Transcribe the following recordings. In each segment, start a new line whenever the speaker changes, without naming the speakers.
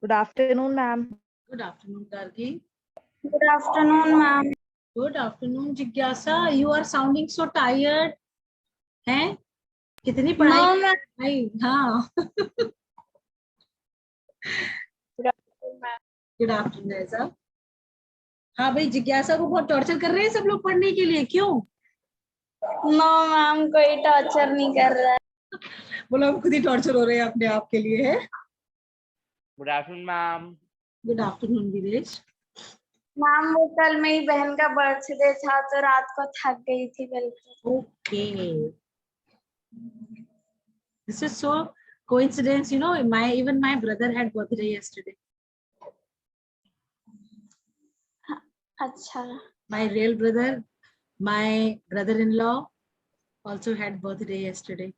Good afternoon, ma'am.
Good afternoon, Gargi.
Good afternoon, ma'am.
Good afternoon, Jigyasa. You are sounding so tired. हैं? कितनी पढ़ाई
No,
कर
ma'am.
भाई? हाँ.
Good afternoon, ma'am.
Good afternoon, ऐसा. हाँ भाई, जिज्ञासा को बहुत टॉर्चर कर रहे हैं सब लोग पढ़ने के लिए. क्यों?
No, ma'am. कोई टॉर्चर नहीं कर रहा है.
बोलो हम खुद ही टॉर्चर हो रहे हैं अपने आप के लिए. है.
Good afternoon, ma'am.
Good afternoon, Viresh.
Ma'am वो कल मेरी बहन का बर्थडे था तो रात को थक गई थी बिल्कुल.
Okay. This is so coincidence, you know. Even my brother had birthday yesterday.
अच्छा.
My real brother, my brother-in-law, also had birthday yesterday.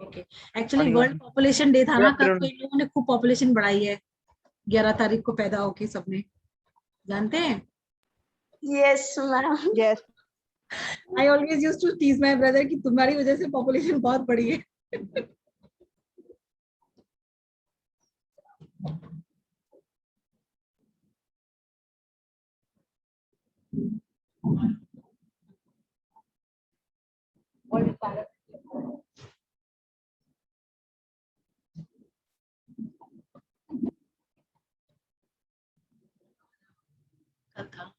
Okay. Actually, World Population Day था ना, कल तो इन लोगों ने खूब population बढ़ाई है. 11 तारीख को पैदा होके सबने. जानते हैं?
Yes, ma'am.
Yes.
I always used to tease my brother कि तुम्हारी वजह से population बहुत बढ़ी है. था.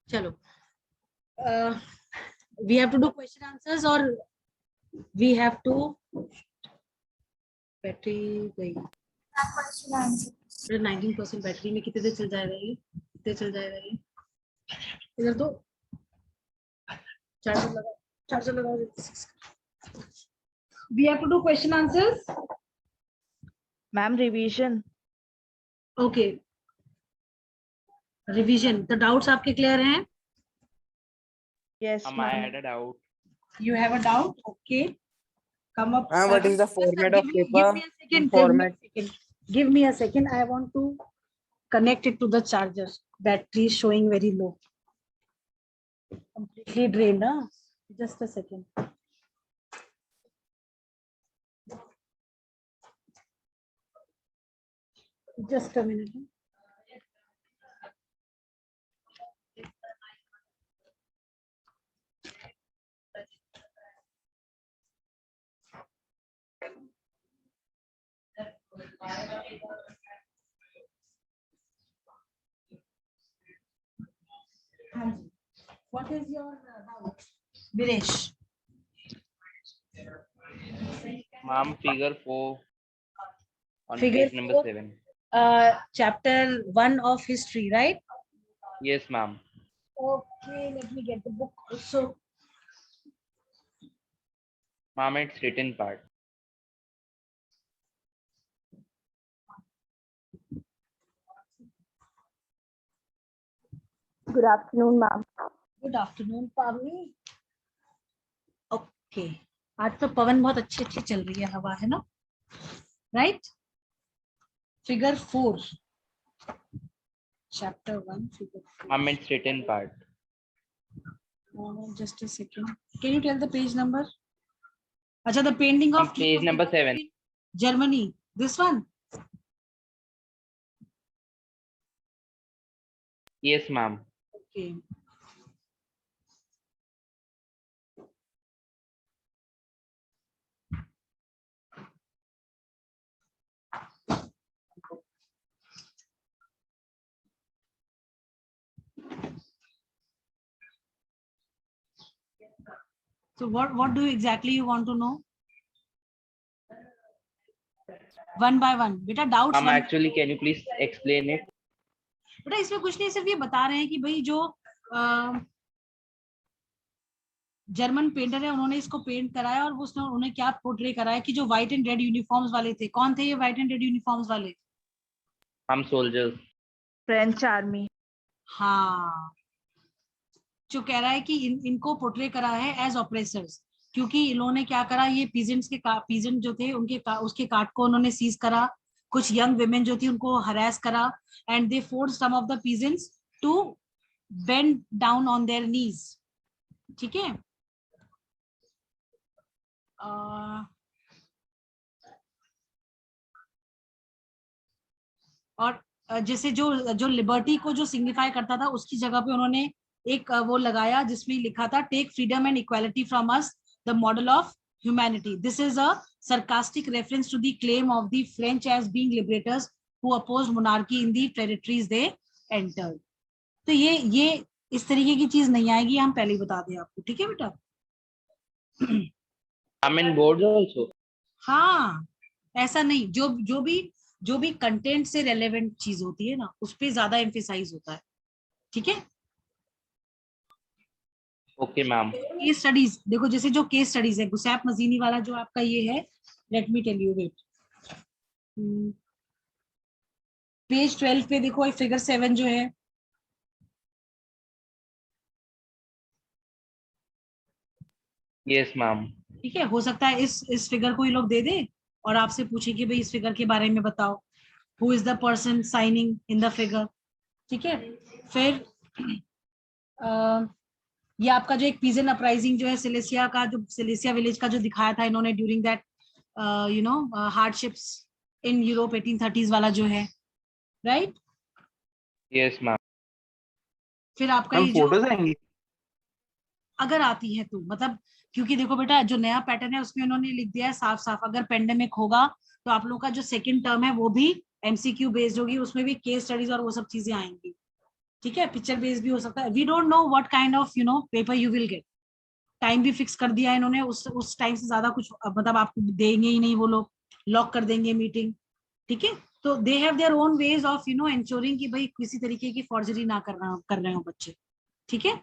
चलो. We have to do question answers or we have to battery गई. 19% बैटरी में कितने देर चल जाएगा ये? कितने चल जाएगा ये? इधर तो चार्जर लगा. We have to do question answers.
Ma'am, revision.
Okay. Revision. The doubts आपके clear हैं?
Yes,
I
ma'am.
had a doubt.
You have a doubt? Okay. Come up.
What is the format of paper?
Give me a second.
Format.
Give me a second. I want to connect it to the charger. Battery is showing very low. Completely drained. Huh? Just a second. Just a minute. What is your doubt, Viresh?
Ma'am, figure 4 on
Figure
page number
4.
7.
Chapter 1 of history, right?
Yes, ma'am.
Okay, let me get the book also.
Ma'am, it's written part.
Good afternoon, ma'am.
Good afternoon, Pavni. Okay. आज तो पवन बहुत अच्छी चल रही है, हवा है ना? Right? Figure 4. Chapter 1, figure 4.
Ma'am, it's written part.
Just a second. Can you tell the page number? Acha, the painting of
Page number 7.
Germany. This one?
Yes, ma'am.
Okay. So what do you exactly you want to know? One by one. Beta doubts.
Ma'am, actually, can you please explain it?
बेटा इसमें कुछ नहीं, सिर्फ ये बता रहे हैं कि भाई जो जर्मन पेंटर है उन्होंने इसको पेंट कराया और उसने उन्हें क्या पोर्ट्रे कराया कि जो व्हाइट एंड रेड यूनिफॉर्म्स वाले थे. कौन थे ये व्हाइट एंड रेड यूनिफॉर्म्स वाले?
Ma'am, soldiers.
French army.
हाँ, जो कह रहा है कि इनको पोर्ट्रे करा है एज ऑपरेसर्स, क्योंकि इन्होंने क्या करा, ये पीजेंट्स के पीजेंट जो थे उनके उसके कार्ड को उन्होंने सीज करा, कुछ यंग women जो थी उनको harass करा, and they forced some of the peasants to bend down on their knees. ठीक है. और जैसे जो लिबर्टी को जो सिग्निफाई करता था उसकी जगह पे उन्होंने एक वो लगाया जिसमें लिखा था take freedom and equality from us the model of humanity. This is a sarcastic reference to the claim of the French as being liberators who opposed monarchy in the territories they entered. तो ये इस तरीके की चीज नहीं आएगी, हम पहले ही बता दें आपको. ठीक है बेटा.
I'm in boards also.
हाँ, ऐसा नहीं, जो भी कंटेंट से रेलेवेंट चीज होती है ना उस पे ज्यादा एम्फेसाइज होता है. ठीक है.
Okay, ma'am.
केस स्टडीज देखो, जैसे जो केस स्टडीज है गुसैफ मजीनी वाला जो आपका ये है, let me tell you. Wait, page 12 पे देखो फिगर 7 जो है,
Yes, ma'am.
ठीक है. हो सकता है इस फिगर को ये लोग दे दे और आपसे पूछे कि भाई इस फिगर के बारे में बताओ, who is the person signing in the figure. ठीक है. फिर ये आपका जो एक पीजन अपराइजिंग जो है सिलेसिया का, जो सिलेसिया विलेज का जो दिखाया था इन्होंने during that hardships in Europe 1830s वाला जो है, राइट.
Yes, ma'am.
फिर आपका
मैम
ये जो
फोटोज आएंगी.
अगर आती है तो मतलब, क्योंकि देखो बेटा जो नया पैटर्न है उसमें उन्होंने लिख दिया है साफ साफ, अगर पेंडेमिक होगा तो आप लोगों का जो सेकंड टर्म है वो भी एमसीक्यू बेस्ड होगी, उसमें भी केस स्टडीज और वो सब चीजें आएंगी. ठीक है. पिक्चर बेस्ड भी हो सकता है. We don't know what kind of paper you will get. Time भी फिक्स कर दिया है इन्होंने, उस टाइम से ज्यादा कुछ मतलब आपको देंगे ही नहीं, वो लोग लॉक कर देंगे मीटिंग. ठीक है. तो they have their own ways of ensuring कि भाई किसी तरीके की फॉर्जरी ना कर रहे हो बच्चे. ठीक है.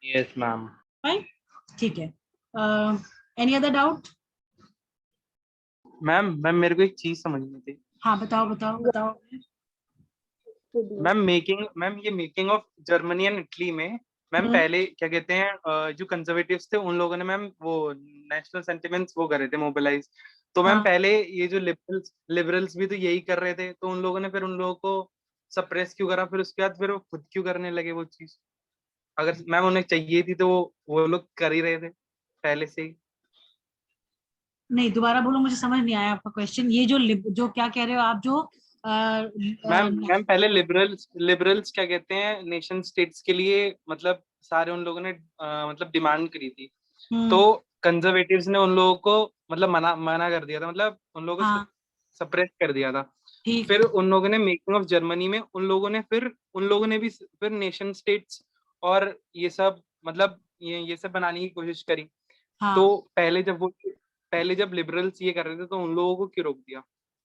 Yes, ma'am.
फाइन. ठीक है. Any other doubt?
मैम मेरे को एक चीज समझनी थी.
हाँ बताओ बताओ बताओ.
मैम ये making of Germany and Italy में मैम पहले क्या कहते हैं जो कंजर्वेटिव्स थे उन लोगों ने मैम वो नेशनल सेंटिमेंट्स वो कर रहे थे मोबिलाइज. तो मैम
हाँ.
पहले ये जो लिबरल्स भी तो यही कर रहे थे, तो उन लोगों ने फिर उन लोगों को सप्रेस क्यों करा, फिर उसके बाद फिर वो खुद क्यों करने लगे वो चीज? अगर मैम उन्हें चाहिए थी तो वो लोग कर ही रहे थे पहले से ही.
नहीं, दोबारा बोलो, मुझे समझ नहीं आया आपका क्वेश्चन. ये जो क्या कह रहे हो आप, जो
मैम पहले लिबरल्स क्या कहते हैं नेशन स्टेट्स के लिए मतलब सारे उन लोगों ने मतलब डिमांड करी थी. तो कंजर्वेटिव्स ने उन लोगों को मतलब मना कर दिया था, मतलब उन लोगों को सप्रेस कर दिया था. फिर उन लोगों ने मेकिंग ऑफ जर्मनी में उन लोगों ने भी फिर नेशन स्टेट्स और ये सब मतलब ये सब बनाने की कोशिश करी. तो पहले जब लिबरल्स ये कर रहे थे तो उन लोगों को क्यों रोक दिया,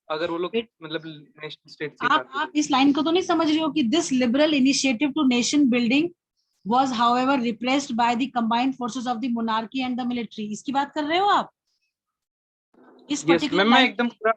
अगर वो लोग मतलब नेशन स्टेट से
आप इस लाइन को तो नहीं समझ रहे हो कि this liberal initiative to nation building was however repressed by the combined forces of the monarchy and the military. इसकी बात कर रहे हो आप? इस पर्टिकुलर
मैं एकदम पूरा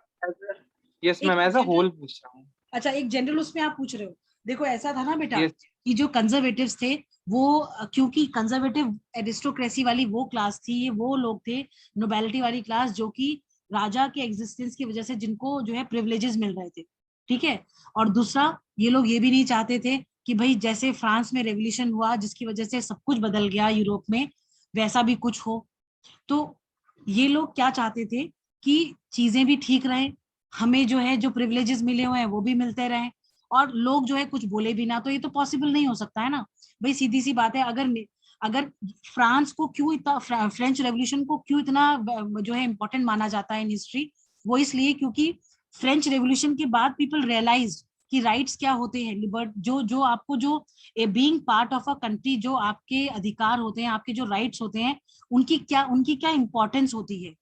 yes ma'am as a whole पूछ रहा हूँ.
अच्छा, एक जनरल उसमें आप पूछ रहे हो. देखो ऐसा था ना बेटा कि जो कंजर्वेटिव्स थे वो, क्योंकि कंजर्वेटिव एरिस्टोक्रेसी वाली वो क्लास थी, ये वो लोग थे नोबेलिटी वाली क्लास जो कि राजा के एग्जिस्टेंस की वजह से जिनको जो है प्रिविलेजेस मिल रहे थे. ठीक है. और दूसरा, ये लोग ये भी नहीं चाहते थे कि भाई जैसे फ्रांस में रेवोल्यूशन हुआ जिसकी वजह से सब कुछ बदल गया यूरोप में, वैसा भी कुछ हो. तो ये लोग क्या चाहते थे कि चीजें भी ठीक रहे, हमें जो है जो प्रिविलेजेस मिले हुए हैं वो भी मिलते रहे, और लोग जो है कुछ बोले भी ना. तो ये तो पॉसिबल नहीं हो सकता है ना भाई, सीधी सी बात है. अगर फ्रांस को क्यों इतना, फ्रेंच रेवोल्यूशन को क्यों इतना जो है इम्पोर्टेंट माना जाता है इन हिस्ट्री, वो इसलिए क्योंकि फ्रेंच रेवोल्यूशन के बाद पीपल रियलाइज्ड कि राइट्स क्या होते हैं, जो आपको जो being part of a country, जो आपके अधिकार होते हैं, आपके जो राइट्स होते हैं, उनकी क्या इंपॉर्टेंस होती है.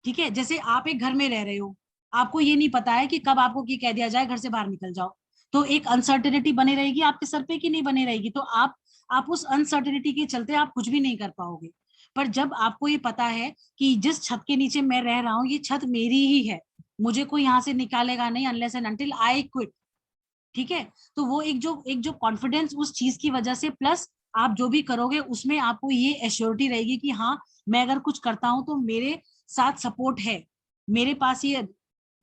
ठीक है. जैसे आप एक घर में रह रहे हो, आपको ये नहीं पता है कि कब आपको क्या कह दिया जाए घर से बाहर निकल जाओ, तो एक अनसर्टेनिटी बनी रहेगी आपके सर पे कि नहीं बनी रहेगी. तो आप उस अनसर्टेनिटी के चलते आप कुछ भी नहीं कर पाओगे. पर जब आपको ये पता है कि जिस छत के नीचे मैं रह रहा हूँ ये छत मेरी ही है, मुझे कोई यहाँ से निकालेगा नहीं unless and until I quit. ठीक है. तो वो एक जो कॉन्फिडेंस उस चीज की वजह से, प्लस आप जो भी करोगे उसमें आपको ये एश्योरिटी रहेगी कि हाँ मैं अगर कुछ करता हूँ तो मेरे साथ सपोर्ट है, मेरे पास ये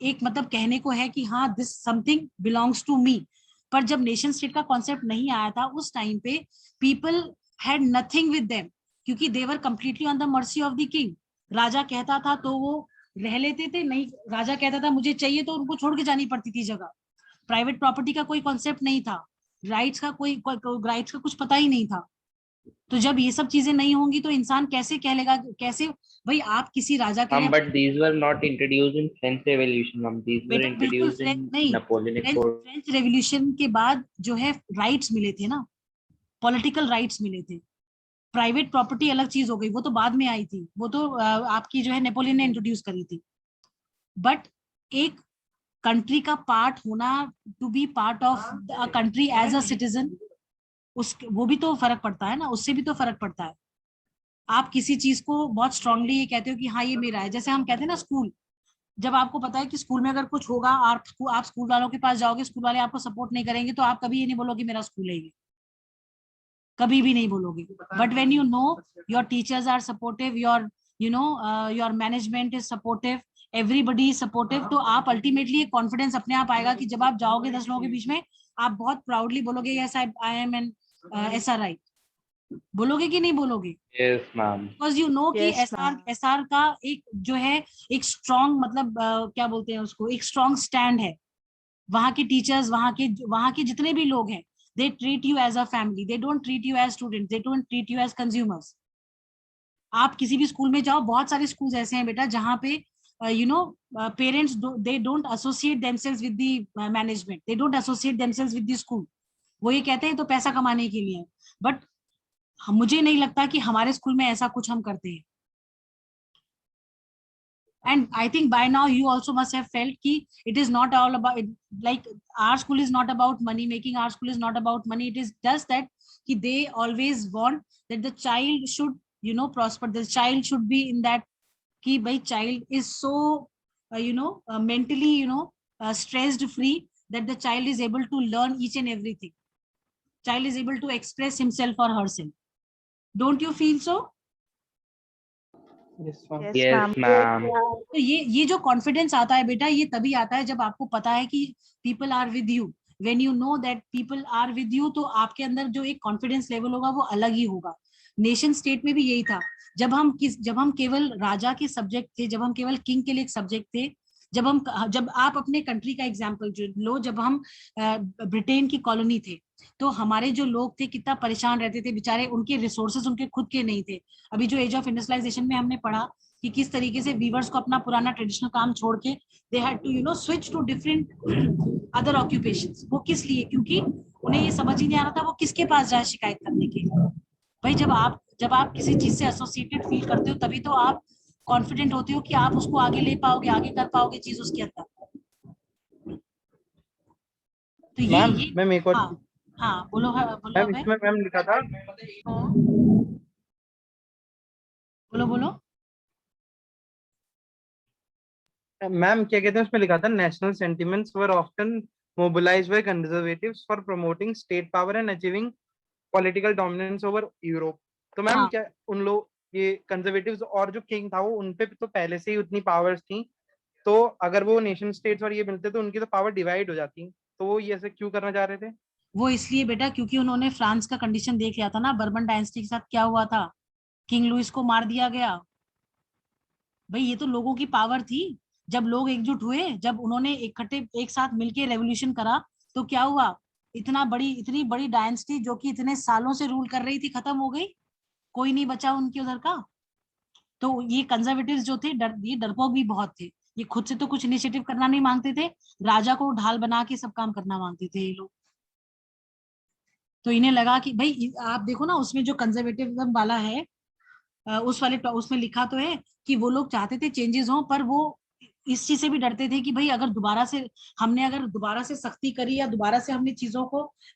एक मतलब कहने को है कि हाँ this something belongs to me. पर जब नेशन स्टेट का कॉन्सेप्ट नहीं आया था उस टाइम पे people had nothing with them, क्योंकि they were completely on the mercy of the king. राजा कहता था तो वो रह लेते थे, नहीं राजा कहता था मुझे चाहिए तो उनको छोड़ के जानी पड़ती थी जगह। प्राइवेट प्रॉपर्टी का कोई कॉन्सेप्ट नहीं था, राइट्स का कोई राइट्स का कुछ पता ही नहीं था। तो जब ये सब चीजें नहीं होंगी तो इंसान कैसे कह लेगा, कैसे भाई आप किसी राजा के
Ma'am,
लिए
but these were not introduced in French Revolution, ma'am. These were
बेटा बिल्कुल
introduced in
नहीं,
Napoleonic Wars.
फ्रेंच रेवोल्यूशन के बाद जो है राइट्स मिले थे ना, पॉलिटिकल राइट्स मिले थे। प्राइवेट प्रॉपर्टी अलग चीज हो गई, वो तो बाद में आई थी, वो तो आपकी जो है नेपोलियन ने इंट्रोड्यूस करी थी। बट एक कंट्री का पार्ट होना, to be part of a country as a citizen, उस वो भी तो फर्क पड़ता है ना, उससे भी तो फर्क पड़ता है। आप किसी चीज को बहुत स्ट्रांगली ये कहते हो कि हाँ ये मेरा है, जैसे हम कहते हैं ना स्कूल, जब आपको पता है कि स्कूल में अगर कुछ होगा आप स्कूल वालों के पास जाओगे, स्कूल वाले आपको सपोर्ट नहीं करेंगे, तो आप कभी ये नहीं बोलोगे मेरा स्कूल है ये, कभी भी नहीं बोलोगे। But when you know your teachers are supportive, your your management is supportive, everybody is supportive, तो आप अल्टीमेटली एक कॉन्फिडेंस अपने आप आएगा कि जब आप जाओगे 10 लोगों के बीच में आप बहुत प्राउडली बोलोगे yes I am an SRI, बोलोगे कि नहीं बोलोगे?
Yes, ma'am.
Because you know कि
Yes, ma'am.
SR का एक जो है एक स्ट्रॉन्ग मतलब क्या बोलते हैं उसको, एक स्ट्रॉन्ग स्टैंड है। वहां के टीचर्स, वहां के जितने भी लोग हैं, they treat you as a family, they don't treat you as student, they don't treat you as consumers. आप किसी भी स्कूल में जाओ, बहुत सारे स्कूल्स ऐसे हैं बेटा जहाँ पे parents they don't associate themselves with the management, they don't associate themselves with the school. वो ये कहते हैं तो पैसा कमाने के लिए, बट मुझे नहीं लगता कि हमारे स्कूल में ऐसा कुछ हम करते हैं। And I think by now you also must have felt ki it is not all about like our school is not about money making, our school is not about money, it is just that ki they always want that the child should prosper, the child should be in that ki bhai child is so mentally stressed free that the child is able to learn each and everything, child is able to express himself or herself. Don't you feel so?
Yes, ma'am.
Yes,
Yes,
ma'am.
ma'am.
तो ये जो confidence आता है बेटा, ये तभी आता है जब आपको पता है कि people are with you. When you know that people are with you, तो आपके अंदर जो एक कॉन्फिडेंस लेवल होगा वो अलग ही होगा। नेशन स्टेट में भी यही था, जब हम केवल राजा के सब्जेक्ट थे, जब हम केवल किंग के लिए एक सब्जेक्ट थे, जब आप अपने कंट्री का एग्जाम्पल लो, जब हम ब्रिटेन की कॉलोनी थे तो हमारे जो लोग थे कितना परेशान रहते थे बेचारे, उनके रिसोर्सेज उनके खुद के नहीं थे। अभी जो एज ऑफ इंडस्ट्रियलाइजेशन में हमने पढ़ा कि किस तरीके से वीवर्स को अपना पुराना ट्रेडिशनल काम छोड़ के they had to switch to different other occupations. वो किस लिए? क्योंकि उन्हें ये समझ ही नहीं आ रहा था वो किसके पास जाए शिकायत करने के लिए। भाई जब आप किसी चीज से एसोसिएटेड फील करते हो तभी तो आप कॉन्फिडेंट होते हो कि आप उसको आगे ले पाओगे, आगे कर पाओगे चीज उसके अंदर। तो
मैम एक और
हाँ बोलो
मैम, इसमें मैम लिखा था,
बोलो
मैम क्या कहते हैं उसमें लिखा था, national sentiments were often mobilised by conservatives for promoting state power and achieving political dominance over Europe. तो मैम
हाँ।
क्या उन लोग ये कंजर्वेटिव्स और जो किंग था वो, उनपे तो पहले से ही उतनी पावर्स थी, तो अगर वो नेशन स्टेट्स और ये मिलते तो उनकी तो पावर डिवाइड हो जाती, तो वो ये ऐसे क्यों करना चाह रहे थे?
वो इसलिए बेटा क्योंकि उन्होंने फ्रांस का कंडीशन देख लिया था ना, बर्बन डायनेस्टी के साथ क्या हुआ था, किंग लुइस को मार दिया गया। भाई ये तो लोगों की पावर थी, जब लोग एकजुट हुए, जब उन्होंने इकट्ठे एक साथ मिलके रेवोल्यूशन करा तो क्या हुआ, इतनी बड़ी डायनेस्टी जो कि इतने सालों से रूल कर रही थी खत्म हो गई, कोई नहीं बचा उनके उधर का। तो ये कंजर्वेटिव्स जो थे ये डरपोक भी बहुत थे, ये खुद से तो कुछ इनिशिएटिव करना नहीं मांगते थे, राजा को ढाल बना के सब काम करना मांगते थे ये लोग। तो इन्हें लगा कि भाई आप देखो ना उसमें जो कंजर्वेटिज्म वाला है उसमें लिखा तो है कि वो लोग चाहते थे चेंजेस हो, पर वो इस चीज से भी डरते थे कि भाई अगर दोबारा से सख्ती करी या दोबारा से हमने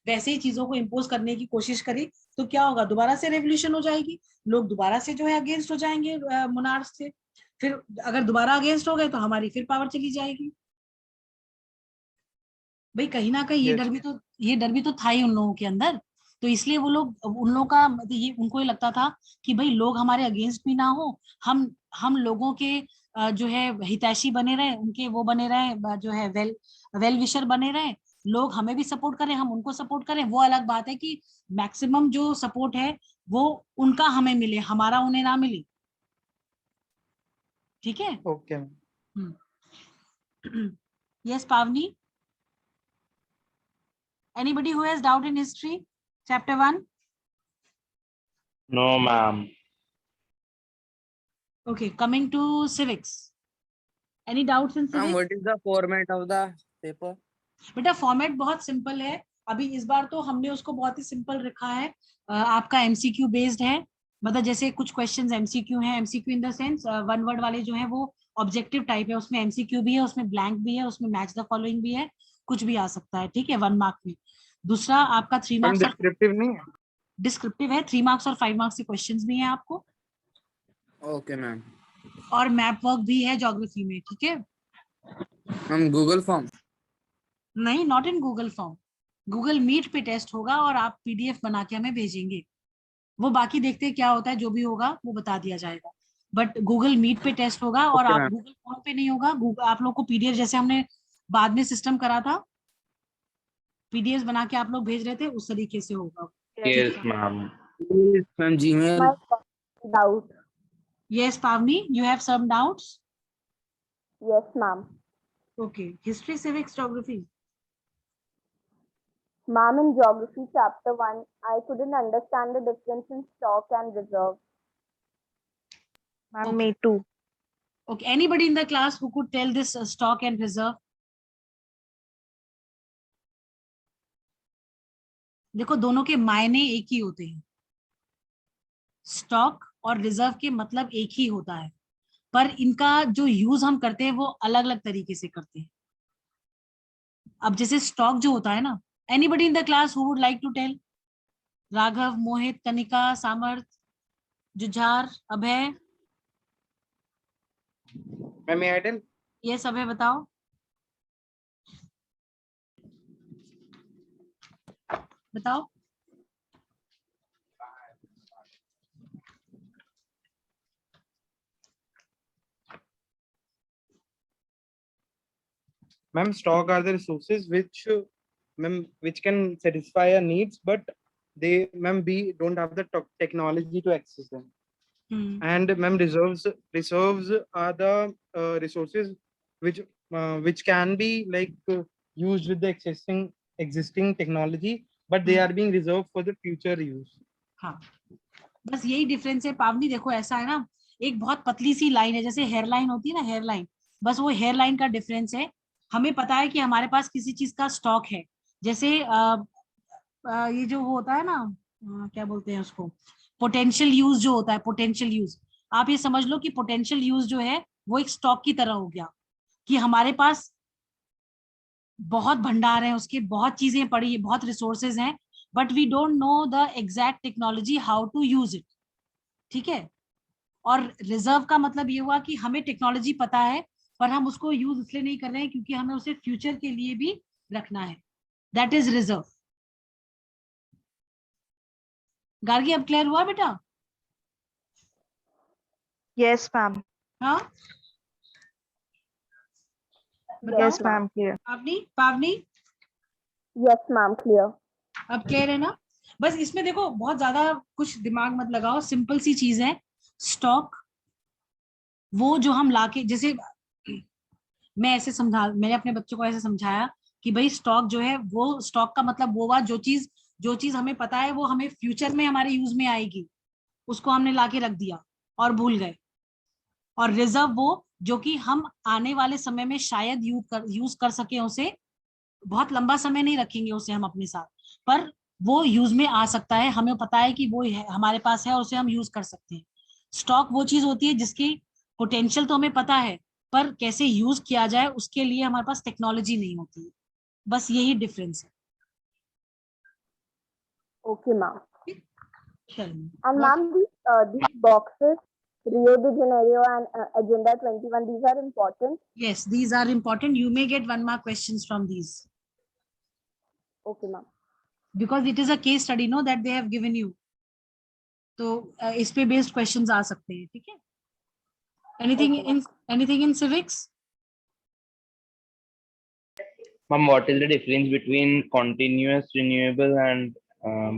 वैसे ही चीजों को इम्पोज करने की कोशिश करी तो क्या होगा, दोबारा से रेवोल्यूशन हो जाएगी, लोग दोबारा से जो है अगेंस्ट हो जाएंगे मोनार्क्स से, फिर अगर दोबारा अगेंस्ट हो गए तो हमारी फिर पावर चली जाएगी। भाई कहीं ना कहीं ये डर भी तो था ही उन लोगों के अंदर। तो इसलिए उन लोगों का उनको ये लगता था कि भाई लोग हमारे अगेंस्ट भी ना हो, हम लोगों के जो है हितैषी बने रहे, उनके वो बने रहे, जो है वेल विशर बने रहे, लोग हमें भी सपोर्ट करें, हम उनको सपोर्ट करें, वो अलग बात है कि मैक्सिमम जो सपोर्ट है वो उनका हमें मिले, हमारा उन्हें ना मिले। ठीक है?
Okay.
Yes, Pavni. Anybody who has doubt in history, chapter 1?
No, ma'am.
Okay, coming to civics. Any doubts in civics?
What is the format of the paper?
बेटा फॉर्मेट बहुत सिंपल है, अभी इस बार तो हमने उसको बहुत ही सिंपल रखा है। आपका एमसीक्यू बेस्ड है, मतलब जैसे कुछ क्वेश्चंस एमसीक्यू हैं, MCQ in the sense one word वाले जो है वो ऑब्जेक्टिव टाइप है, उसमें एमसीक्यू भी है, उसमें ब्लैंक भी है, उसमें मैच द फॉलोइंग भी है, कुछ भी आ सकता है। ठीक है, 1 मार्क में। दूसरा आपका 3 मार्क्स
डिस्क्रिप्टिव नहीं है?
डिस्क्रिप्टिव है, 3 मार्क्स और 5 मार्क्स के क्वेश्चंस भी हैं आपको,
Okay, ma'am.
और मैप वर्क भी है ज्योग्राफी में। ठीक है,
Ma'am, Google form.
नहीं, not in Google form, Google Meet पे टेस्ट होगा और आप पीडीएफ बना के हमें भेजेंगे, वो बाकी देखते हैं क्या होता है, जो भी होगा वो बता दिया जाएगा, बट गूगल मीट पे टेस्ट होगा। और
Okay,
आप
ma'am.
गूगल फॉर्म पे नहीं होगा, आप लोग को पीडीएफ जैसे हमने बाद में सिस्टम करा था, पीडीएफ बना के आप लोग भेज रहे थे, उस तरीके से होगा।
Yes, ma'am.
Yes, ma'am, Gmail.
My doubt.
Yes Pavani, you have some doubts?
Yes, ma'am.
Okay, history, civics, geography.
Ma'am, in geography chapter 1, I couldn't understand the difference in stock and reserve.
Ma'am,
Okay.
me too.
Okay, anybody in the class who could tell this stock and reserve? देखो दोनों के मायने एक ही होते हैं, stock और reserve के मतलब एक ही होता है, पर इनका जो यूज हम करते हैं वो अलग अलग तरीके से करते हैं। अब जैसे स्टॉक जो होता है ना, anybody in the class who would like to tell? Raghav, Mohit, Kanika, Samarth, Jujhar, अभय।
मैं एयरटेल।
यस अभय, बताओ। बताओ।
Ma'am, stock are the resources which can satisfy our needs, but they, ma'am, we don't have the technology to access them. And ma'am, reserves are the resources which can be like used with the existing technology, but they are being reserved for the future use.
हाँ, बस यही difference है पावनी। देखो ऐसा है ना, एक बहुत पतली सी लाइन है, जैसे हेयर लाइन होती है ना, हेयर लाइन, बस वो हेयर लाइन का डिफरेंस है। हमें पता है कि हमारे पास किसी चीज का स्टॉक है, जैसे ये जो वो होता है ना, क्या बोलते हैं उसको, पोटेंशियल यूज जो होता है, पोटेंशियल यूज, आप ये समझ लो कि पोटेंशियल यूज जो है वो एक स्टॉक की तरह हो गया, कि हमारे पास बहुत भंडार है, उसके बहुत चीजें पड़ी है, बहुत रिसोर्सेज हैं, but we don't know the exact technology how to use it. ठीक है, और रिजर्व का मतलब ये हुआ कि हमें टेक्नोलॉजी पता है, पर हम उसको यूज इसलिए नहीं कर रहे हैं क्योंकि हमें उसे फ्यूचर के लिए भी रखना है, दैट इज रिजर्व। गार्गी, अब क्लियर हुआ बेटा?
Yes, ma'am.
हाँ,
Yes, ma'am. Clear.
पावनी
Yes, ma'am, clear.
अब क्लियर है ना? बस इसमें देखो बहुत ज्यादा कुछ दिमाग मत लगाओ, सिंपल सी चीज है। स्टॉक वो जो हम लाके, जैसे मैं ऐसे मैंने अपने बच्चों को ऐसे समझाया कि भाई स्टॉक जो है, वो स्टॉक का मतलब वो हुआ जो चीज हमें पता है वो हमें फ्यूचर में हमारे यूज में आएगी, उसको हमने लाके रख दिया और भूल गए। और रिजर्व वो जो कि हम आने वाले समय में शायद यूज कर सके, उसे बहुत लंबा समय नहीं रखेंगे उसे हम अपने साथ, पर वो यूज में आ सकता है, हमें पता है कि वो है, हमारे पास है और उसे हम यूज कर सकते हैं। स्टॉक वो चीज होती है जिसकी पोटेंशियल तो हमें पता है, पर कैसे यूज किया जाए उसके लिए हमारे पास टेक्नोलॉजी नहीं होती है, बस यही डिफरेंस है।
Okay, ma'am.
चलिए,
And ma'am, these boxes, Rio de Janeiro and Agenda 21, these are important.
yes, these are important, you may get 1 mark questions from these
Okay, ma'am.
because it is a case study no that they have given you, तो इस पे based questions आ सकते हैं। ठीक है, anything in civics?
Ma'am, what is the difference between continuous renewable and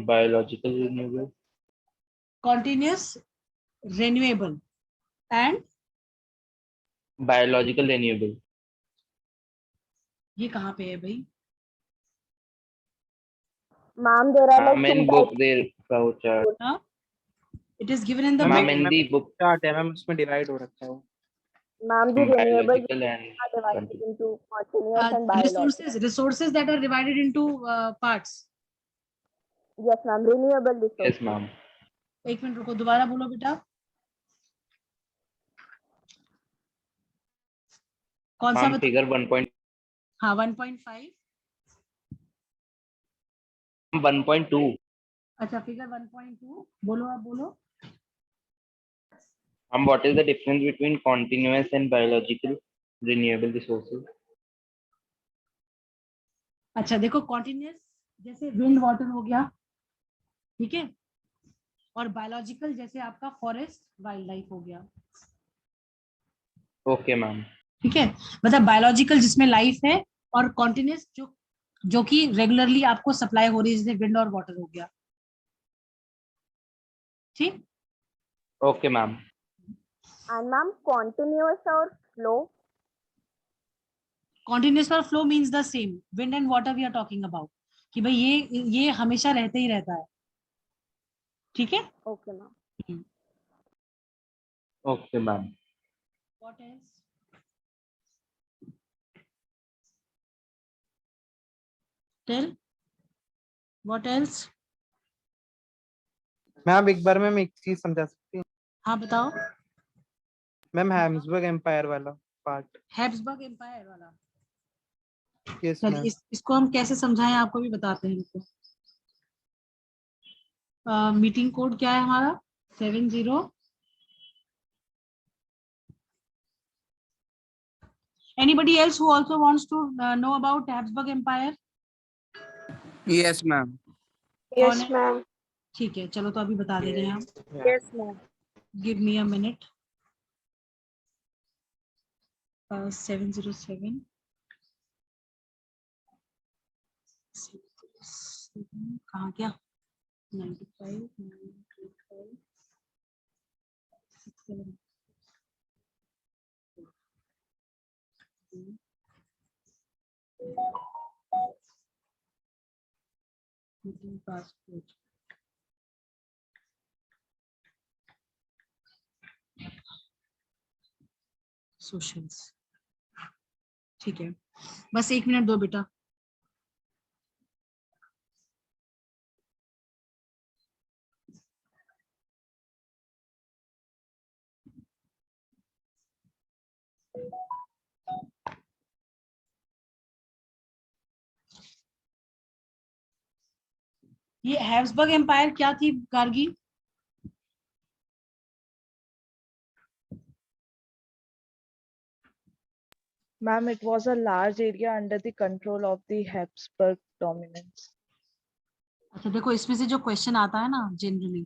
biological renewable?
Continuous, renewable, and
Biological renewable.
ये कहाँ पे है भाई?
Ma'am, there are like
Ma'am,
two
in book there chart.
हाँ? It is given in the
ma'am
Ma'am,
book.
in the book
chart है ma'am, उसमें divide हो रखा है वो।
Ma'am, the renewable
biological and
are divided into continuous and biological.
Resources that are divided into parts.
Yes, ma'am. Renewable resources.
yes, ma'am.
एक minute रुको, दोबारा बोलो बेटा। कौन सा
Ma'am, figure 1.1.2.
हाँ 1.5। अच्छा फिगर 1.2 बोलो, आप बोलो।
What is the difference between continuous and biological renewable resources?
अच्छा देखो, कॉन्टिन्यूस जैसे विंड वाटर हो गया, ठीक है, और बायोलॉजिकल जैसे आपका फॉरेस्ट वाइल्ड लाइफ हो गया।
Okay, ma'am.
ठीक है, मतलब बायोलॉजिकल जिसमें लाइफ है, और कॉन्टिन्यूस जो कि रेगुलरली आपको सप्लाई हो रही है, जैसे विंड और वाटर हो गया। ठीक,
Okay, ma'am.
And ma'am, continuous or flow?
Continuous or flow means the same. Wind and water we are talking about कि भाई ये हमेशा रहते ही रहता है। ठीक है।
Okay, ma'am.
Okay, ma'am.
What else? Tell. What else?
Ma'am एक बार मैम एक चीज समझा सकती हैं?
हाँ बताओ।
मैम हैब्सबर्ग एम्पायर वाला पार्ट।
हैब्सबर्ग एम्पायर वाला।
यस
चलिए
मैम।
इसको हम कैसे समझाएं, आपको भी बताते हैं। इनको मीटिंग कोड क्या है हमारा? 70। Anybody else who also wants to know about Habsburg Empire?
Yes, ma'am.
Yes, ma'am.
ठीक है, चलो तो अभी बता दे रहे हैं हम।
Yes, ma'am.
Give me a minute. 707 कहाँ गया? 95 935 67 passport। सोशल्स। ठीक है, बस 1 मिनट दो बेटा। ये हैब्सबर्ग एम्पायर क्या थी Gargi?
Ma'am, it was a large area under the control of the Habsburg dominance.
अच्छा देखो, इसमें से जो क्वेश्चन आता है ना जनरली,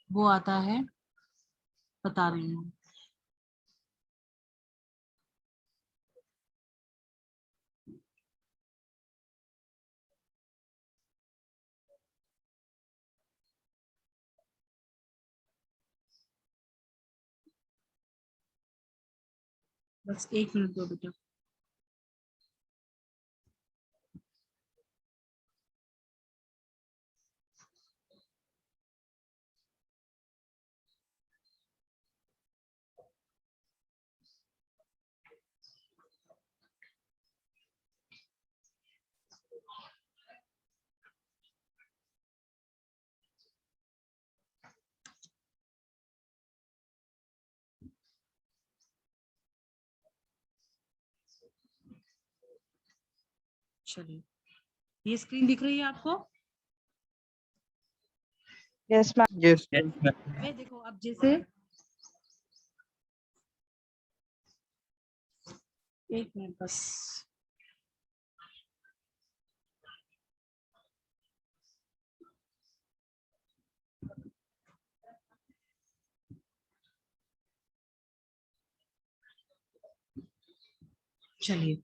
वो आता है, बता रही हूँ। बस 1 मिनट दो बेटा। चलिए, ये स्क्रीन दिख रही है आपको?
Yes, ma'am.
यस।
वे देखो, अब जैसे 1 मिनट बस। चलिए,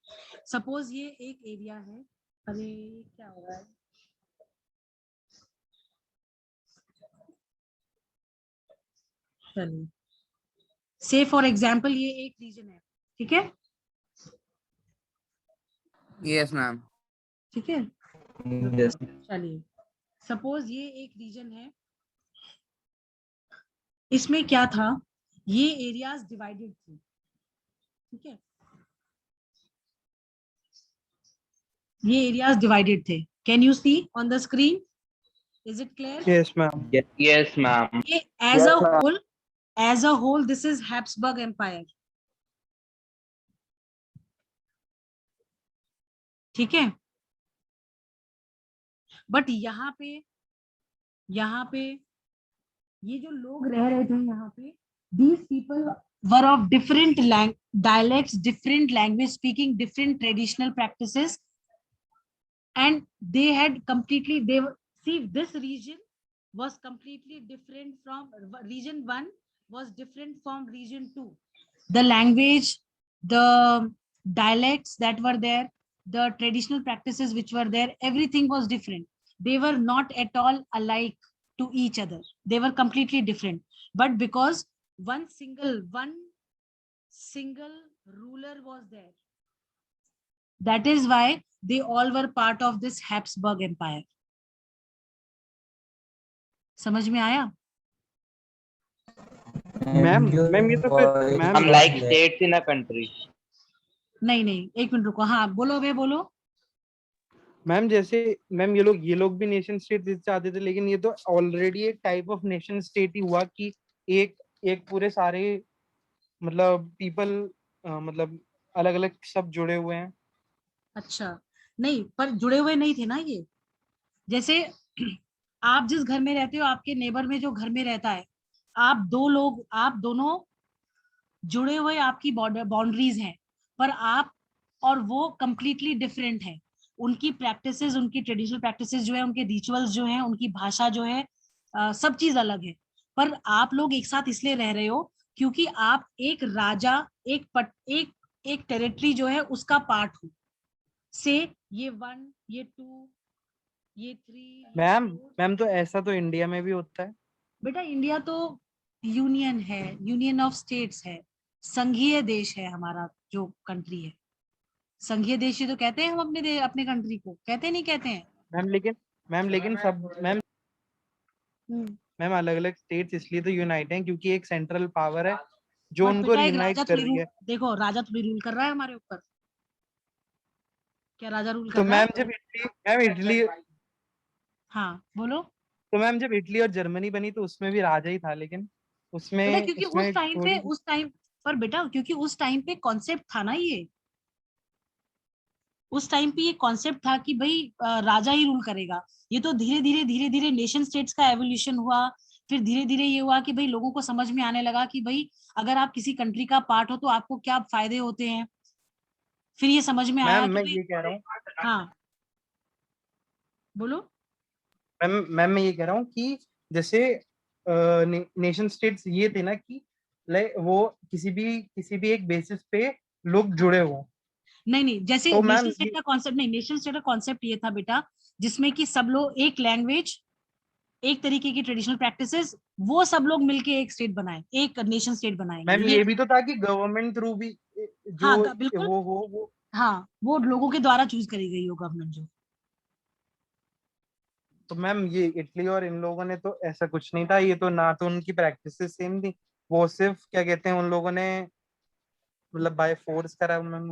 सपोज ये एक एरिया है, अरे क्या हो रहा है, चलिए से फॉर एग्जाम्पल ये एक रीजन है, ठीक है,
Yes, ma'am.
ठीक है,
Yes.
चलिए सपोज ये एक रीजन है, इसमें क्या था, ये एरियाज डिवाइडेड थे, ठीक है, ये एरियाज डिवाइडेड थे, can you see on the screen, is it clear?
Yes, ma'am.
Yes, ma'am.
ये as a whole this is Habsburg Empire, ठीक है, बट यहाँ पे ये जो लोग रह रहे थे यहाँ पे, these people were of different dialects, different language speaking, different traditional practices, and they had completely, see this region was completely different from region 1 was different from region 2. The language, the dialects that were there, the traditional practices which were there, everything was different. They were not at all alike to each other. They were completely different. But because one single ruler was there, that is why they all were part of this Habsburg Empire. समझ में आया?
Ma'am ये तो फिर ma'am
I'm like states in a country.
नहीं, एक minute रुको, हाँ बोलो बे, बोलो।
मैम जैसे मैम ये लोग भी नेशन स्टेट चाहते थे, लेकिन ये तो ऑलरेडी एक टाइप ऑफ नेशन स्टेट ही हुआ कि एक पूरे सारे मतलब पीपल मतलब अलग अलग सब जुड़े हुए हैं। अच्छा,
नहीं, पर जुड़े हुए नहीं थे ना ये, जैसे आप जिस घर में रहते हो, आपके नेबर में जो घर में रहता है, आप दोनों जुड़े हुए, आपकी बाउंड्रीज हैं, पर आप और वो कंप्लीटली डिफरेंट है, उनकी प्रैक्टिसेस, उनकी ट्रेडिशनल प्रैक्टिसेस जो है, उनके रिचुअल्स जो हैं, उनकी भाषा जो है, सब चीज अलग है, पर आप लोग एक साथ इसलिए रह रहे हो क्योंकि आप एक राजा, एक टेरिटरी जो है उसका पार्ट हो, से ये 1, ये 2, ये 3।
मैम तो ऐसा तो इंडिया में भी होता है
बेटा, इंडिया तो यूनियन है, यूनियन ऑफ स्टेट्स है, संघीय देश है हमारा जो कंट्री है, संघीय देश ही तो कहते हैं हम अपने कंट्री को, कहते नहीं कहते हैं
मैम सब मैम अलग अलग स्टेट्स इसलिए तो यूनाइट हैं क्योंकि एक सेंट्रल पावर है जो उनको यूनाइट कर रही है।
देखो, राजा थोड़ी रूल कर रहा है हमारे ऊपर, क्या राजा रूल कर
तो
रहा है?
मैम इटली
हाँ बोलो।
तो मैम जब इटली और जर्मनी बनी तो उसमें भी राजा ही था, लेकिन उसमें
बेटा क्योंकि उस टाइम पे कॉन्सेप्ट था ना, ये उस टाइम पे ये कॉन्सेप्ट था कि भाई राजा ही रूल करेगा। ये तो धीरे धीरे नेशन स्टेट्स का एवोल्यूशन हुआ, फिर धीरे धीरे ये हुआ कि भाई लोगों को समझ में आने लगा कि भाई अगर आप किसी कंट्री का पार्ट हो तो आपको क्या फायदे होते हैं, फिर ये समझ में आया।
मैं ये कह रहा हूँ,
हाँ बोलो।
मैम मैं ये कह रहा हूँ कि जैसे नेशन स्टेट्स ये थे ना कि वो किसी भी एक बेसिस पे लोग जुड़े हो।
नहीं, जैसे
तो
नेशन स्टेट का कॉन्सेप्ट नहीं, नेशन स्टेट का कॉन्सेप्ट ये था बेटा, जिसमें कि सब लोग एक लैंग्वेज, एक तरीके की ट्रेडिशनल प्रैक्टिसेस, वो सब लोग मिलके एक स्टेट बनाए, एक नेशन स्टेट बनाए।
मैम ये भी तो था कि गवर्नमेंट थ्रू भी जो
हाँ बिल्कुल,
वो
हाँ वो लोगों के द्वारा चूज करी गई हो गवर्नमेंट जो।
तो मैम ये इटली और इन लोगों ने तो ऐसा कुछ नहीं था, ये तो ना तो उनकी प्रैक्टिसेस सेम थी, वो सिर्फ क्या कहते हैं उन लोगों ने मतलब बाय फोर्स करा मैम,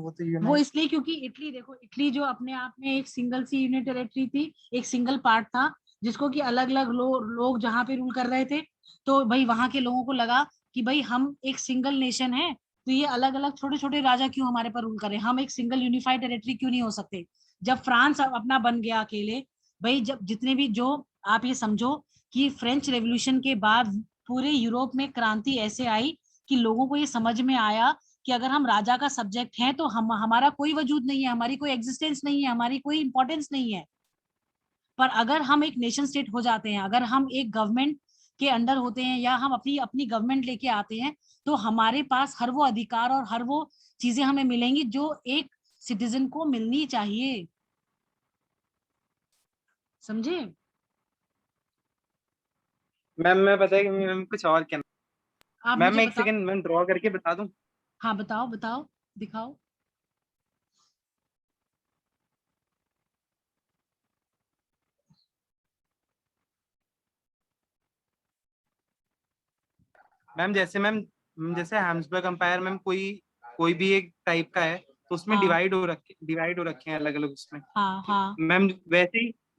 वो
इसलिए क्योंकि इटली, देखो इटली जो अपने आप में एक सिंगल सी यूनिट टेरिटरी थी, एक सिंगल पार्ट था, जिसको कि अलग अलग लोग जहाँ पे रूल कर रहे थे, तो भाई वहां के लोगों को लगा कि भाई हम एक सिंगल नेशन है, तो ये अलग अलग छोटे छोटे राजा क्यों हमारे पर रूल करें, हम एक सिंगल यूनिफाइड टेरिटरी क्यों नहीं हो सकते। जब फ्रांस अपना बन गया अकेले, भाई जब जितने भी, जो आप ये समझो कि फ्रेंच रेवोल्यूशन के बाद पूरे यूरोप में क्रांति ऐसे आई कि लोगों को ये समझ में आया कि अगर हम राजा का सब्जेक्ट हैं तो हमारा कोई वजूद नहीं है, हमारी कोई एग्जिस्टेंस नहीं है, हमारी कोई इंपॉर्टेंस नहीं है। पर अगर हम एक नेशन स्टेट हो जाते हैं, अगर हम एक गवर्नमेंट के अंडर होते हैं, या हम अपनी गवर्नमेंट लेके आते हैं, तो हमारे पास हर वो अधिकार और हर वो चीजें हमें मिलेंगी जो एक सिटीजन को मिलनी चाहिए, समझे?
मैम मैं पता है कि मैम कुछ और क्या,
आप
मैम
मुझे
मैं एक
बताओ।
सेकंड मैम ड्रॉ करके बता दूं।
हाँ बताओ बताओ, दिखाओ।
मैम जैसे हैम्सबर्ग एम्पायर मैम कोई भी एक टाइप का है तो उसमें
हाँ
डिवाइड हो रखे हैं अलग अलग उसमें।
हाँ हाँ
मैम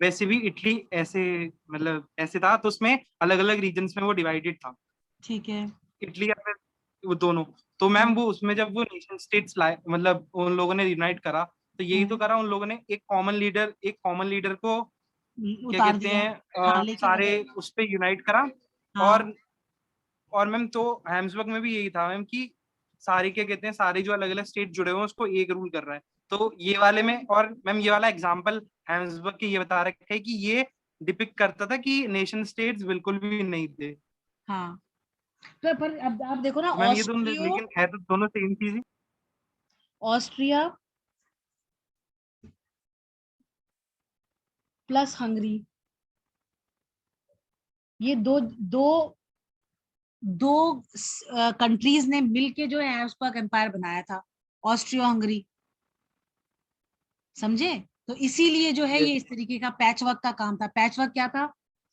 वैसे भी इटली ऐसे मतलब ऐसे था, तो उसमें अलग अलग रीजन्स में वो डिवाइडेड था,
ठीक है।
इटली या फिर वो दोनों। तो मैम
हम्म,
वो उसमें जब वो नेशन स्टेट्स लाए, मतलब उन लोगों ने यूनाइट करा, तो यही तो करा उन लोगों ने, एक कॉमन लीडर को क्या
उतार
कहते
दिया।
हैं
हाँ लेके आ
सारे
गए।
उस पे यूनाइट करा।
हाँ
और और मैम तो हैम्सबर्ग में भी यही था मैम कि सारे क्या कहते हैं, सारे जो अलग अलग स्टेट जुड़े हुए हैं उसको एक रूल कर रहा है। तो ये वाले में, और मैम ये वाला एग्जांपल हैम्सबर्ग के ये बता रखा है कि ये डिपिक्ट करता था कि नेशन स्टेट्स बिल्कुल भी नहीं थे।
हाँ, तो पर अब आप देखो ना,
तो मैम ये दोनों, लेकिन है तो दोनों सेम चीज ही।
ऑस्ट्रिया प्लस हंगरी, ये दो दो दो कंट्रीज ने मिलके जो है हैब्सबर्ग एम्पायर बनाया था, ऑस्ट्रिया हंगरी, समझे? तो इसीलिए जो है
Yes.
ये इस तरीके का पैचवर्क का काम था। पैचवर्क क्या था?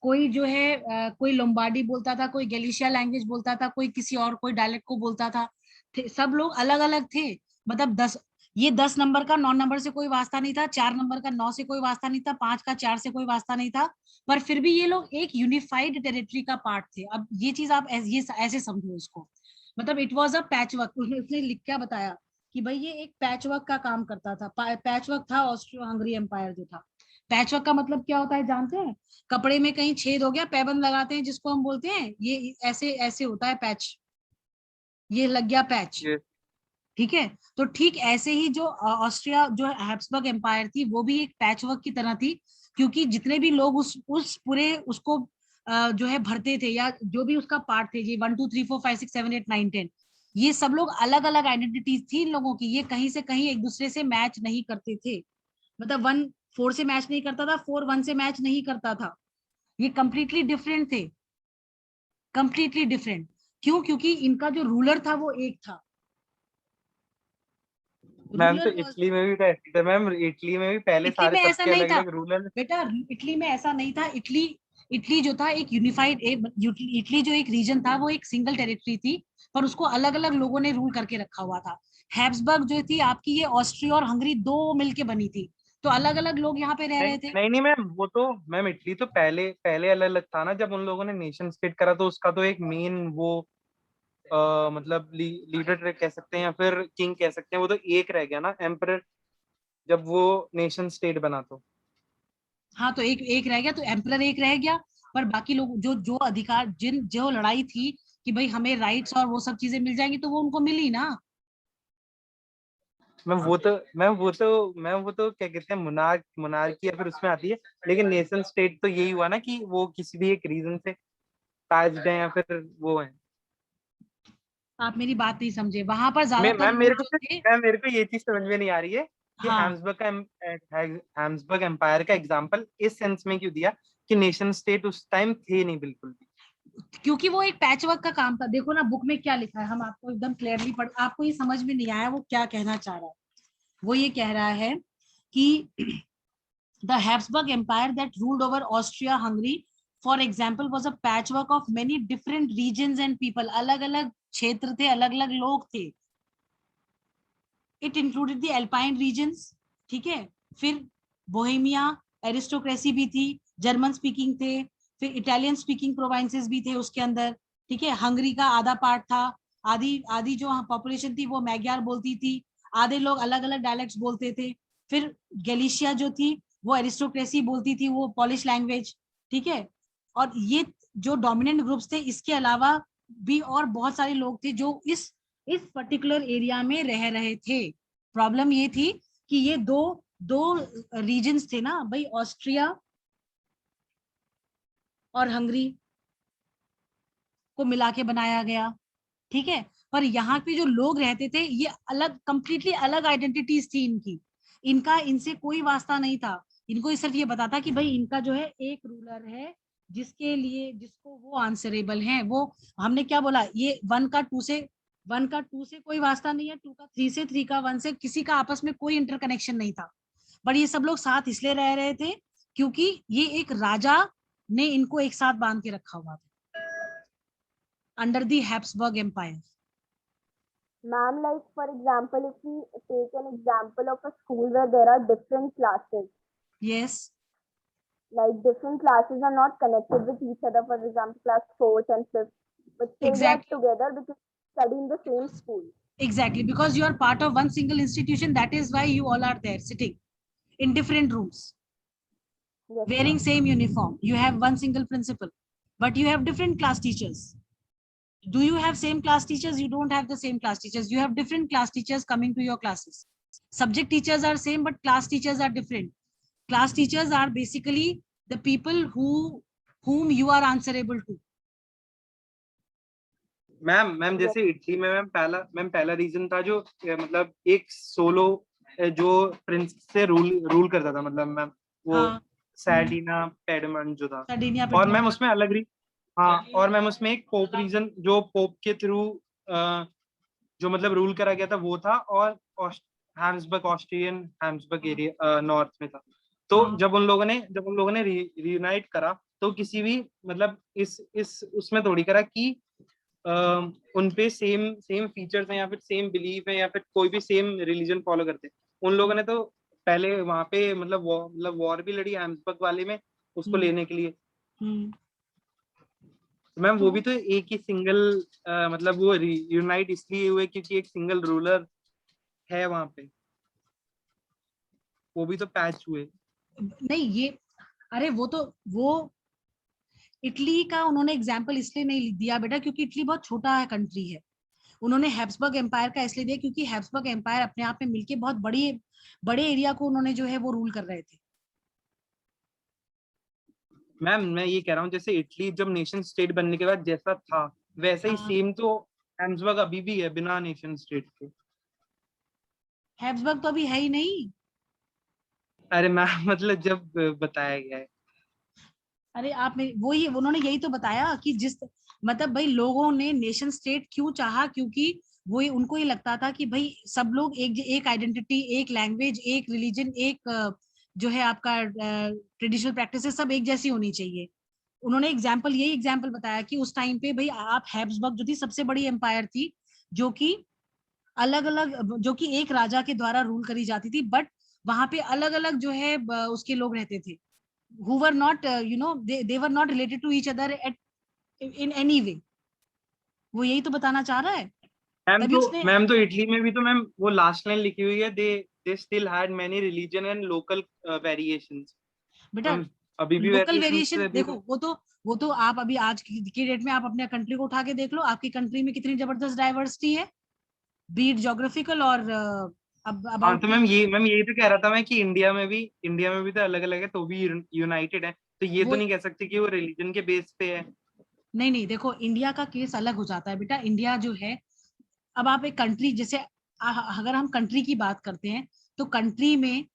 कोई जो है कोई लोम्बार्डी बोलता था, कोई गैलिशिया लैंग्वेज बोलता था, कोई किसी और कोई डायलेक्ट को बोलता था, सब लोग अलग अलग थे। मतलब 10 नंबर का 9 नंबर से कोई वास्ता नहीं था, 4 नंबर का 9 से कोई वास्ता नहीं था, 5 का 4 से कोई वास्ता नहीं था, पर फिर भी ये लोग एक यूनिफाइड टेरिटरी का पार्ट थे। अब ये चीज आप ये ऐसे समझो इसको, मतलब इट वॉज अ पैचवर्क। उसने लिख क्या बताया कि भाई ये एक पैचवर्क का काम करता था। पैचवर्क था ऑस्ट्रियो हंगरी एम्पायर जो था। पैचवर्क का मतलब क्या होता है जानते हैं? कपड़े में कहीं छेद हो गया, पैबंद लगाते हैं जिसको हम बोलते हैं, ये ऐसे ऐसे होता है पैच, ये लग गया पैच,
Yes.
ठीक है? तो ठीक ऐसे ही जो ऑस्ट्रिया जो हैब्सबर्ग एम्पायर थी वो भी एक पैचवर्क की तरह थी, क्योंकि जितने भी लोग उस पूरे उसको जो है भरते थे, या जो भी उसका पार्ट थे, ये 1 2 3 4 5 6 7 8 9 10, ये सब लोग अलग अलग आइडेंटिटीज थी इन लोगों की। ये कहीं से कहीं एक दूसरे से मैच नहीं करते थे। मतलब 1 4 से मैच नहीं करता था, 4 1 से मैच नहीं करता था। ये कंप्लीटली डिफरेंट थे, कंप्लीटली डिफरेंट। क्यों? क्योंकि इनका जो रूलर था वो एक था।
मैम तो
रूलर
इटली में भी तो ऐसे था मैम, इटली में भी पहले
इटली
सारे
में ऐसा
सबके
नहीं
अलग
था
अलग रूलर।
बेटा, इटली में ऐसा नहीं था। इटली इटली जो था एक यूनिफाइड, इटली जो एक रीजन था वो एक सिंगल टेरिटरी थी, पर उसको अलग अलग लोगों ने रूल करके रखा हुआ था। हैब्सबर्ग जो थी आपकी, ये ऑस्ट्रिया और हंगरी दो मिलके बनी थी, तो अलग अलग लोग यहाँ पे रह
नहीं
रहे थे।
नहीं नहीं मैम, वो तो मैम इटली तो पहले पहले अलग अलग था ना, जब उन लोगों ने नेशन स्टेट करा तो उसका तो एक मेन वो मतलब लीडर कह सकते हैं या फिर किंग कह सकते हैं, वो तो एक रह गया ना एम्परर, जब वो नेशन स्टेट बना तो।
हाँ, तो एक एक रह गया, तो एम्परर एक रह गया, पर बाकी लोग जो जो अधिकार, जिन जो लड़ाई थी कि भाई हमें राइट्स और वो सब चीजें मिल जाएंगी, तो वो उनको मिली ना।
मैं वो तो क्या कहते हैं, मुनार्की या फिर उसमें आती है, लेकिन नेशन स्टेट तो यही हुआ ना कि वो किसी भी एक रीजन से पैच्ड है या फिर वो है।
आप मेरी बात नहीं समझे, वहां पर
मैं
ज्यादातर
मैम
लोग जो थे।
मेरे को ये चीज समझ में नहीं आ रही है कि
हाँ,
हैम्सबर्ग एम्पायर का एग्जांपल इस सेंस में क्यों दिया कि नेशन स्टेट उस टाइम थे नहीं बिल्कुल भी।
क्योंकि वो एक पैचवर्क का काम था। देखो ना बुक में क्या लिखा है, हम आपको एकदम क्लियरली पढ़, आपको ये समझ में नहीं आया वो क्या कहना चाह रहा है। वो ये कह रहा है कि the Habsburg Empire that ruled over Austria Hungary for example was a patchwork of many different regions and people. अलग अलग क्षेत्र थे, अलग अलग लोग थे। It included the Alpine regions, ठीक है? फिर बोहेमिया एरिस्टोक्रेसी भी थी, जर्मन स्पीकिंग थे, फिर इटालियन स्पीकिंग प्रोविंसेस भी थे उसके अंदर, ठीक है? हंगरी का आधा पार्ट था, आधी आधी जो पॉपुलेशन थी वो मैग्यार बोलती थी, आधे लोग अलग अलग डायलेक्ट्स बोलते थे। फिर गैलिशिया जो थी वो एरिस्टोक्रेसी बोलती थी, वो पॉलिश लैंग्वेज, ठीक है? और ये जो डोमिनेंट ग्रुप्स थे, इसके अलावा भी और बहुत सारे लोग थे जो इस पर्टिकुलर एरिया में रह रहे थे। प्रॉब्लम ये थी कि ये दो दो रीजन्स थे ना भाई, ऑस्ट्रिया और हंगरी को मिला के बनाया गया, ठीक है? पर यहाँ पे जो लोग रहते थे ये अलग, कंप्लीटली अलग आइडेंटिटीज थी इनकी, इनका इनसे कोई वास्ता नहीं था। इनको सिर्फ ये पता था कि भाई इनका जो है एक रूलर है जिसके लिए, जिसको वो आंसरेबल हैं। वो हमने क्या बोला, ये 1 का 2 से कोई वास्ता नहीं है, 2 का 3 से, 3 का 1 से, किसी का आपस में कोई इंटरकनेक्शन नहीं था। बट ये सब लोग साथ इसलिए रह रहे थे क्योंकि ये एक राजा ने इनको एक साथ बांध के रखा हुआ था under the Habsburg Empire.
Ma'am, like for example, if we take an example of a school where there are different classes,
yes,
like different classes are not connected with each other. For example, class 4th and 5th, but still
Exactly.
they are together because they study in the same school.
exactly, because you are part of one single institution, that is why you all are there sitting in different rooms,
Yes,
wearing
ma'am.
same uniform. You have one single principal, but you have different class teachers. Do you have same class teachers? You don't have the same class teachers. You have different class teachers coming to your classes. Subject teachers are same, but class teachers are different. Class teachers are basically the people whom you are answerable to.
Ma'am जैसे Italy में ma'am पहला reason था जो मतलब एक solo जो Prince से rule करता था, मतलब मैम वो सैडिना पेडमन जो था,
Sardinia
और मैम उसमें अलग हाँ, और मैम उसमें एक पोप रीजन जो पोप के थ्रू जो मतलब रूल करा गया था वो था, और ऑस्ट्रियन हैम्सबर्ग एरिया नॉर्थ में था। तो जब उन लोगों ने रीयूनाइट करा तो किसी भी मतलब इस उसमें थोड़ी करा कि उन पे सेम फीचर्स हैं या फिर सेम बिलीफ है या फिर कोई भी सेम रिलीजन फॉलो करते हैं। उन लोगों ने तो पहले वहां पे मतलब वॉर भी लड़ी हैम्सबर्ग वाले में उसको लेने के लिए। मैम वो भी तो एक ही सिंगल मतलब वो यूनाइट इसलिए हुए क्योंकि एक सिंगल रूलर है वहां पे, वो भी तो पैच हुए।
नहीं, ये अरे वो इटली का उन्होंने एग्जाम्पल इसलिए नहीं दिया बेटा क्योंकि इटली बहुत छोटा है कंट्री है। उन्होंने हैब्सबर्ग एम्पायर का इसलिए दिया क्योंकि हैब्सबर्ग एम्पायर अपने आप में मिलके बहुत बड़े एरिया को उन्होंने जो है वो रूल कर रहे थे।
मैम मैं ये कह रहा हूँ जैसे इटली जब नेशन स्टेट बनने के बाद जैसा था वैसा ही सेम तो हैब्सबर्ग अभी भी है बिना नेशन स्टेट के।
हैब्सबर्ग तो अभी है ही नहीं।
अरे मैम मतलब जब बताया गया है।
अरे आप वही उन्होंने यही तो बताया कि जिस मतलब भाई लोगों ने नेशन स्टेट क्यों चाहा, क्योंकि वो उनको ये लगता था कि भाई सब लोग एक आइडेंटिटी, एक लैंग्वेज, एक रिलीजन, एक जो है आपका ट्रेडिशनल प्रैक्टिसेस सब एक जैसी होनी चाहिए। उन्होंने यही एग्जाम्पल बताया कि उस टाइम पे भाई आप हैब्सबर्ग जो थी सबसे बड़ी एम्पायर थी जो कि अलग अलग, जो कि एक राजा के द्वारा रूल करी जाती थी, बट वहां पे अलग अलग जो है उसके लोग रहते थे who were not they were not related to each other in any way। वो यही तो बताना चाह रहा है।
मैम तो इटली में भी तो मैम वो लास्ट लाइन लिखी हुई है, they still had many religion and local variations।
बेटा
अभी भी
लोकल वेरिएशन देखो, वो तो आप अभी आज की डेट में आप अपने कंट्री को उठा के देख लो, आपकी कंट्री में कितनी जबरदस्त डाइवर्सिटी है, बीट ज्योग्राफिकल और
हाँ। तो मैम यही तो कह रहा था मैं कि इंडिया में भी तो अलग अलग है तो भी यूनाइटेड है, तो ये तो नहीं कह सकते कि वो रिलीजन के बेस पे है।
नहीं देखो, इंडिया का केस अलग हो जाता है बेटा। इंडिया जो है, अब आप एक कंट्री जैसे अगर हम कंट्री की बात करते हैं तो कंट्री में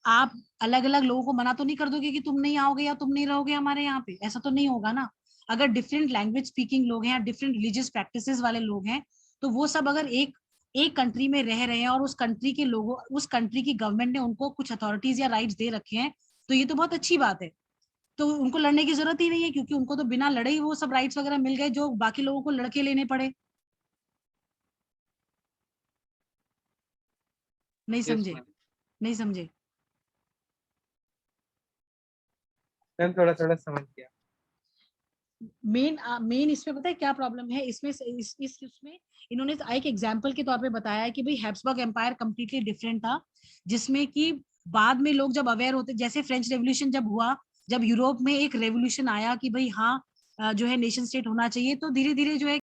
आप अलग अलग लोगों को मना तो नहीं कर दोगे कि तुम नहीं आओगे या तुम नहीं रहोगे हमारे यहाँ पे, ऐसा तो नहीं होगा ना। अगर डिफरेंट लैंग्वेज स्पीकिंग लोग हैं या डिफरेंट रिलीजियस प्रैक्टिसेस वाले लोग हैं तो वो सब अगर एक कंट्री में रह रहे हैं और उस कंट्री के लोगों, उस कंट्री की गवर्नमेंट ने उनको कुछ अथॉरिटीज या राइट्स दे रखे हैं तो ये तो बहुत अच्छी बात है। तो उनको लड़ने की जरूरत ही नहीं है क्योंकि उनको तो बिना लड़े ही वो सब राइट्स वगैरह मिल गए जो बाकी लोगों को लड़के लेने पड़े। नहीं समझे? नहीं समझे?
थोड़ा समझ गया।
मेन इसमें पता है क्या प्रॉब्लम है इसमें, इसमें इन्होंने एक एग्जांपल के तौर पे बताया है कि भाई हैब्सबर्ग एम्पायर कंप्लीटली डिफरेंट था, जिसमें कि बाद में लोग जब अवेयर होते, जैसे फ्रेंच रेवोल्यूशन जब हुआ, जब यूरोप में एक रेवोल्यूशन आया कि भाई हाँ जो है नेशन स्टेट होना चाहिए, तो धीरे धीरे जो है